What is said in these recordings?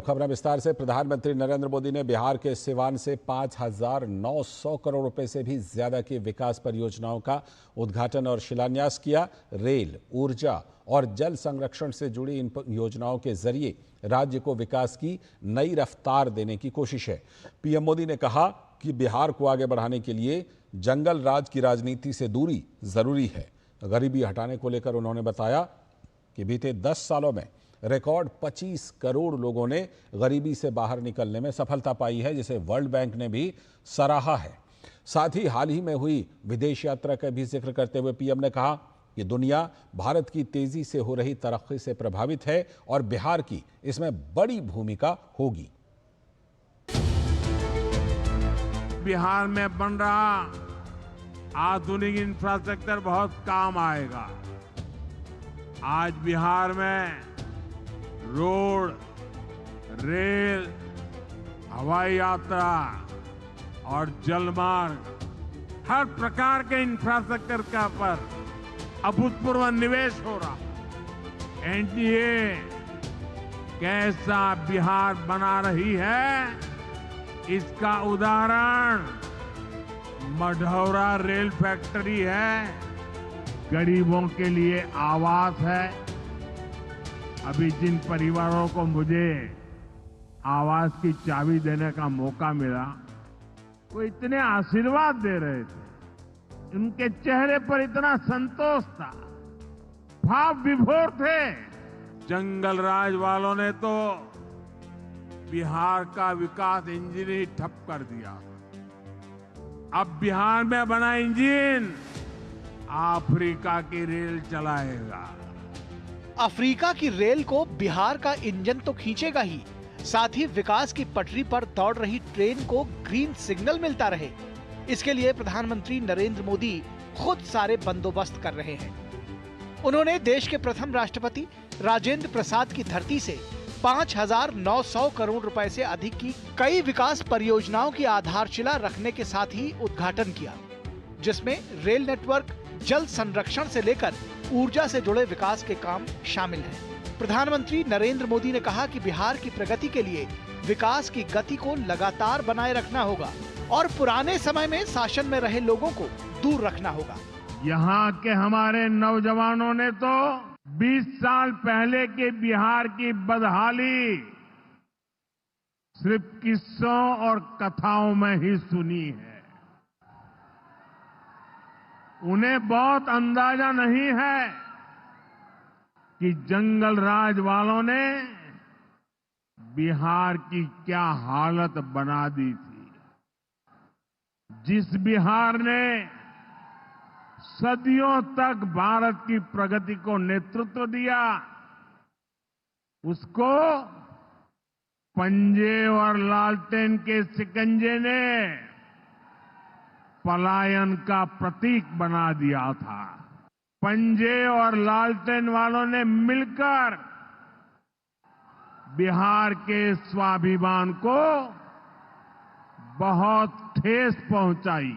खबरें विस्तार से। प्रधानमंत्री नरेंद्र मोदी ने बिहार के सिवान से 5,900 करोड़ रुपए से भी ज्यादा की विकास परियोजनाओं का उद्घाटन और शिलान्यास किया। रेल, ऊर्जा और जल संरक्षण से जुड़ी इन योजनाओं के जरिए राज्य को विकास की नई रफ्तार देने की कोशिश है। पीएम मोदी ने कहा कि बिहार को आगे बढ़ाने के लिए जंगल राज की राजनीति से दूरी जरूरी है। गरीबी हटाने को लेकर उन्होंने बताया कि बीते 10 सालों में रिकॉर्ड 25 करोड़ लोगों ने गरीबी से बाहर निकलने में सफलता पाई है, जिसे वर्ल्ड बैंक ने भी सराहा है। साथ ही हाल ही में हुई विदेश यात्रा का भी जिक्र करते हुए पीएम ने कहा कि दुनिया भारत की तेजी से हो रही तरक्की से प्रभावित है और बिहार की इसमें बड़ी भूमिका होगी। बिहार में बन रहा आधुनिक इंफ्रास्ट्रक्चर बहुत काम आएगा। आज बिहार में रोड, रेल, हवाई यात्रा और जलमार्ग, हर प्रकार के इंफ्रास्ट्रक्चर का पर अभूतपूर्व निवेश हो रहा। एनडीए कैसा बिहार बना रही है, इसका उदाहरण मढ़ौरा रेल फैक्ट्री है, गरीबों के लिए आवास है। अभी जिन परिवारों को मुझे आवास की चाबी देने का मौका मिला, वो इतने आशीर्वाद दे रहे थे, उनके चेहरे पर इतना संतोष था, भाव विभोर थे। जंगल राज वालों ने तो बिहार का विकास इंजन ही ठप कर दिया। अब बिहार में बना इंजन अफ्रीका की रेल चलाएगा। अफ्रीका की रेल को बिहार का इंजन तो खींचेगा ही, साथ ही विकास की पटरी पर दौड़ रही ट्रेन को ग्रीन सिग्नल मिलता रहे, इसके लिए प्रधानमंत्री नरेंद्र मोदी खुद सारे बंदोबस्त कर रहे हैं। उन्होंने देश के प्रथम राष्ट्रपति राजेंद्र प्रसाद की धरती से 5,900 करोड़ रुपए से अधिक की कई विकास परियोजनाओं की आधारशिला रखने के साथ ही उद्घाटन किया, जिसमें रेल नेटवर्क, जल संरक्षण से लेकर ऊर्जा से जुड़े विकास के काम शामिल हैं। प्रधानमंत्री नरेंद्र मोदी ने कहा कि बिहार की प्रगति के लिए विकास की गति को लगातार बनाए रखना होगा और पुराने समय में शासन में रहे लोगों को दूर रखना होगा। यहाँ के हमारे नौजवानों ने तो 20 साल पहले के बिहार की बदहाली सिर्फ किस्सों और कथाओं में ही सुनी है। उन्हें बहुत अंदाजा नहीं है कि जंगल राज वालों ने बिहार की क्या हालत बना दी थी। जिस बिहार ने सदियों तक भारत की प्रगति को नेतृत्व दिया, उसको पंजे और लालटेन के शिकंजे ने पलायन का प्रतीक बना दिया था। पंजे और लालटेन वालों ने मिलकर बिहार के स्वाभिमान को बहुत ठेस पहुंचाई।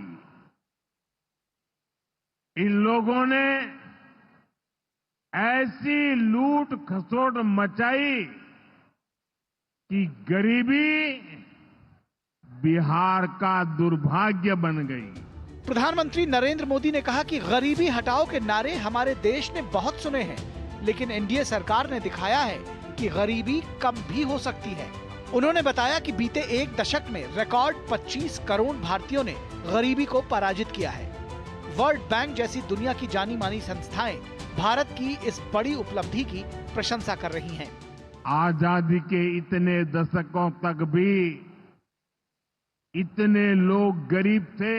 इन लोगों ने ऐसी लूट खसोट मचाई कि गरीबी बिहार का दुर्भाग्य बन गई। प्रधानमंत्री नरेंद्र मोदी ने कहा कि गरीबी हटाओ के नारे हमारे देश ने बहुत सुने हैं, लेकिन एनडीए सरकार ने दिखाया है कि गरीबी कम भी हो सकती है। उन्होंने बताया कि बीते एक दशक में रिकॉर्ड 25 करोड़ भारतीयों ने गरीबी को पराजित किया है। वर्ल्ड बैंक जैसी दुनिया की जानी मानी संस्थाएं भारत की इस बड़ी उपलब्धि की प्रशंसा कर रही हैं। आजादी के इतने दशकों तक भी इतने लोग गरीब थे,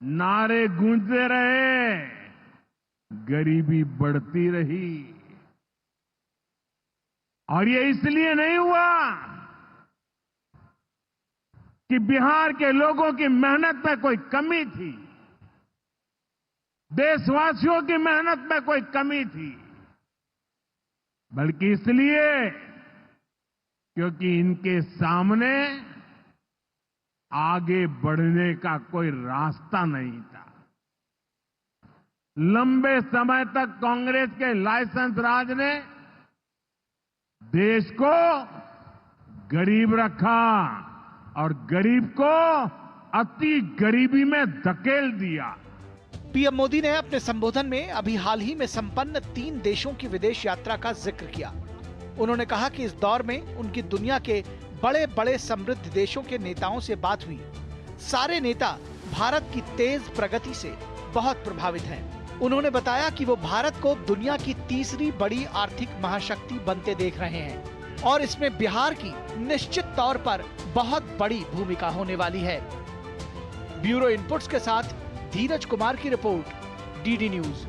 नारे गूंजते रहे, गरीबी बढ़ती रही। और ये इसलिए नहीं हुआ कि बिहार के लोगों की मेहनत में कोई कमी थी, देशवासियों की मेहनत में कोई कमी थी, बल्कि इसलिए क्योंकि इनके सामने आगे बढ़ने का कोई रास्ता नहीं था। लंबे समय तक कांग्रेस के लाइसेंस राज ने देश को गरीब रखा और गरीब को अति गरीबी में धकेल दिया। पीएम मोदी ने अपने संबोधन में अभी हाल ही में संपन्न 3 देशों की विदेश यात्रा का जिक्र किया। उन्होंने कहा कि इस दौर में उनकी दुनिया के बड़े बड़े समृद्ध देशों के नेताओं से बात हुई। सारे नेता भारत की तेज प्रगति से बहुत प्रभावित हैं। उन्होंने बताया कि वो भारत को दुनिया की तीसरी बड़ी आर्थिक महाशक्ति बनते देख रहे हैं और इसमें बिहार की निश्चित तौर पर बहुत बड़ी भूमिका होने वाली है। ब्यूरो इनपुट्स के साथ धीरज कुमार की रिपोर्ट, डीडी न्यूज।